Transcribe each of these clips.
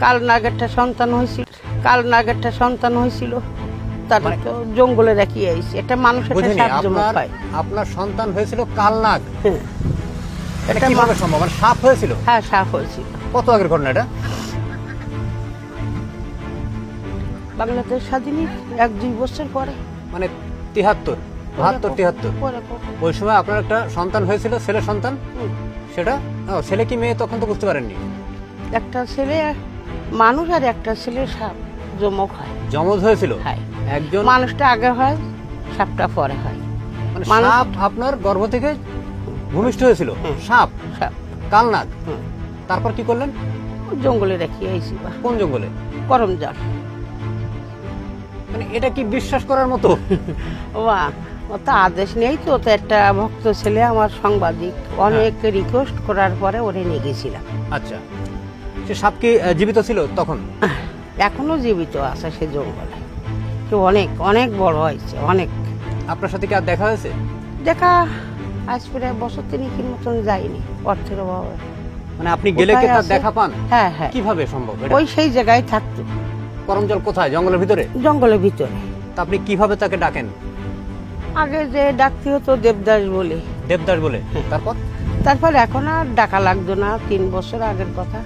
কাল নাগেরটা সন্তান হয়েছিল তার তো জঙ্গলে রাখি আইছি। এটা মানুষের সাপ জমা খায়। আপনার সন্তান হয়েছিল কালনাগ? হ্যাঁ। এটা কিভাবে সম্ভব? মানে সাপ হয়েছিল? হ্যাঁ, সাপ হয়েছিল। কত আগের ঘটনা এটা? বাংলাদেশ স্বাধীনের 1-2 বছর পরে, মানে 73 ওই সময় আপনার একটা সন্তান হয়েছিল, ছেলে সন্তান। সেটা ছেলে কি মেয়ে তখন তো বুঝতে পারেননি? একটা ছেলে মানুষ আর একটা ছেলে সাপ জমজ হয়েছিল। একজন মানুষটা আগে হয়, সাপটা পরে হয়। মানে সাপ আপনার গর্ভ থেকে ভূমিষ্ঠ হয়েছিল? সাপ কালনাগ। তারপর কি করলেন? জঙ্গলে রেখে আইছি। কোন জঙ্গলে? করমজল। মানে এটা কি বিশ্বাস করার মতো? তা আদেশ নেই তো। একটা ভক্ত ছেলে আমার সাংবাদিক, অনেক রিকোয়েস্ট করার পরে ওরে নিয়ে গেছিলাম। আচ্ছা, সে সাপ কি জীবিত ছিল তখন? এখনো জীবিত আছে সে জঙ্গলে। অনেক অনেক বড় হয়েছে, অনেক। আপনার সাথে কি আর দেখা হয়েছে? দেখা আজ প্রায় বছর 3 মতন যায়নি, অর্থের অভাবে। মানে আপনি গেলে কি তার দেখা পান? হ্যাঁ হ্যাঁ। কিভাবে সম্ভব? ওই সেই জায়গায় থাকতো। করমজল কোথায়? জঙ্গলের ভিতরে? জঙ্গলের ভিতরে। তা আপনি কিভাবে তাকে ডাকেন? আগে যে ডাকতে হতো দেবদাস বলে। দেবদাস বলে? তারপর এখন আর ডাকা লাগতো না, 3 বছর আগের কথা।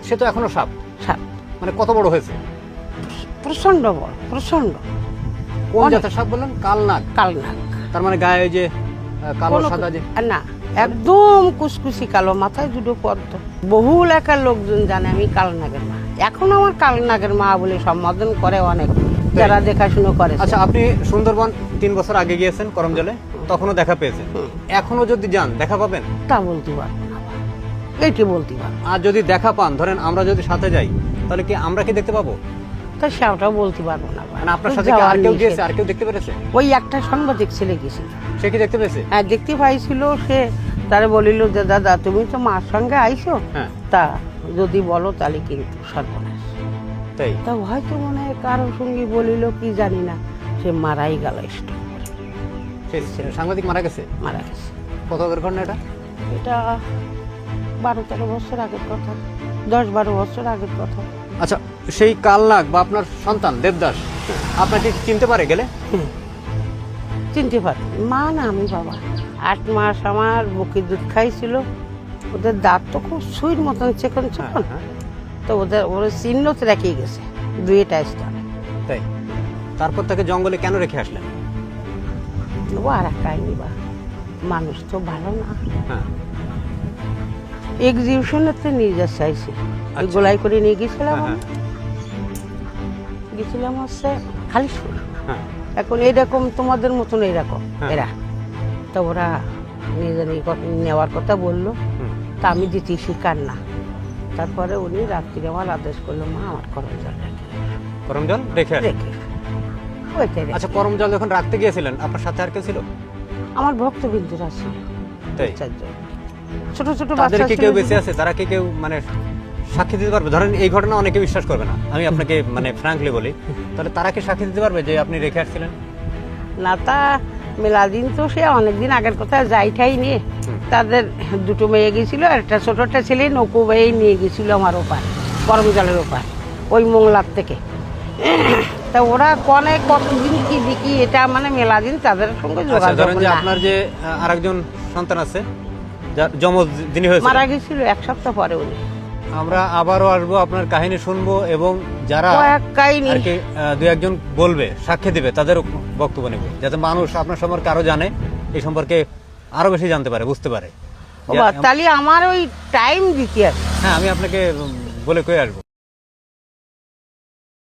সে তো এখনো সাপ? সাপ। মানে কত বড় হয়েছে? প্রচন্ড বড়, প্রচন্ড। কোন জাতের সাপ বললেন? কালনাগ। তার মানে গায়ে ওই যে কালো সাদা যে? না, একদম কুচকুচি কালো, মাথায় 2 পদ্ম। বহু এলাকার লোকজন জানে আমি কালনাগের মা। এখন আমার কালনাগের মা বলে সম্বোধন করে অনেক, যারা দেখাশুনো করে। আচ্ছা, আপনি সুন্দরবন 3 বছর আগে গিয়েছেন করমজলে, তখনও দেখা পেয়েছেন। এখনো যদি যান দেখা পাবেন? তা বলতে পারবো না, এইটি বলতে পারবো। আর যদি দেখা পান, ধরেন আমরা যদি সাথে যাই, তাহলে কি আমরা কি দেখতে পাবো? তা সেটাও বলতে পারবো না। মানে আপনার সাথে কি আর কেউ গিয়েছে? আর কেউ দেখতে পেরেছে? ওই একটা সাংবাদিক ছেলে গেছিল। সে কি দেখতে পেয়েছে? হ্যাঁ, দেখতে পাইছিল। সে তারে বলিল যে দাদা তুমি তো মার সঙ্গে আইছো, তা যদি বলো তাহলে কিন্তু সর্বনাশ। তাই? তা হয়তো মনে হয় কারো সঙ্গে বলিল কি জানি না, সে মারাই গেল। সাংবাদিক মারা গেছে? মারা গেছে। কত আগের ঘটনা এটা? এটা 12-13 বছর আগের কথা, 10-12 বছর আগের কথা। আচ্ছা, সেই কালনাগ বা আপনার সন্তান দেবদাস আপনাকে চিনতে পারে গেলে? চিনতে পারে। মা না আমি বাবা। 8 মাস আমার বুকের দুধ খাইছিল। ওদের দাঁত তো খুব সুইর মতন চেকন। তো ওর চিহ্ন তো রেখে গেছে 2টা স্টার। তাই? তারপর তাকে জঙ্গলে কেন রেখে আসলেন? ও আর এক কাহিনী। মানুষ তো ভালো না। এক্সিবিশনেতে নিয়ে যা চাইছে, ওই গোলাই করে নিয়ে গেছিলাম হচ্ছে খালিশপুর। এখন এইরকম তোমাদের মতন এইরকম এরা, তা ওরা নেওয়ার কথা বললো। তা আমি দিতে শিকার না। তারপরে উনি রাত্রি আমার আদেশ করলো, মা আমার করমজল রেখে। আচ্ছা, করমজল যখন রাখতে গিয়েছিলেন আপনার সাথে আর কে ছিল? আমার ভক্তবৃন্দরা ছিল। তাই? 4 ছোট ছোট বাচ্চা। কেউ বেঁচে আছে? তারা কি কেউ মানে সাক্ষী দিতে পারবে? ধরেন এই ঘটনা অনেকে বিশ্বাস করবে না, আমি আপনাকে মানে ফ্র্যাঙ্কলি বলি, তাহলে তারা কি সাক্ষী দিতে পারবে যে আপনি রেখে আসছিলেন? না, তা মেলাদিন তো সে অনেকদিন আগের কথা, যাইটাই নিয়ে তাদের 2 মেয়ে গেছিল, আর একটা ছোটটা ছেলে নৌকো বেয়ে নিয়ে গেছিল আমার ওপার, করমজলের ওপার, ওই মোংলার থেকে। তা ওরা কতদিন কি দেখি, এটা মানে মেলাদিন তাদের সঙ্গে যোগাযোগ। আপনার যে আরেকজন সন্তান আছে যমজ, যিনি মারা গেছিল 1 সপ্তাহ পরে উনি। আমরা আবারও আসবো, আপনার কাহিনী শুনবো, এবং যারা 2-1জন বলবে, সাক্ষী দিবে, তাদের বক্তব্য নেব, যাতে মানুষ আপনার সম্পর্কে আরো জানে, এই সম্পর্কে আরো বেশি জানতে পারে, বুঝতে পারে। তাহলে আমার ওই টাইম দিতে আছে। হ্যাঁ, আমি আপনাকে বলে কয়ে আসবো।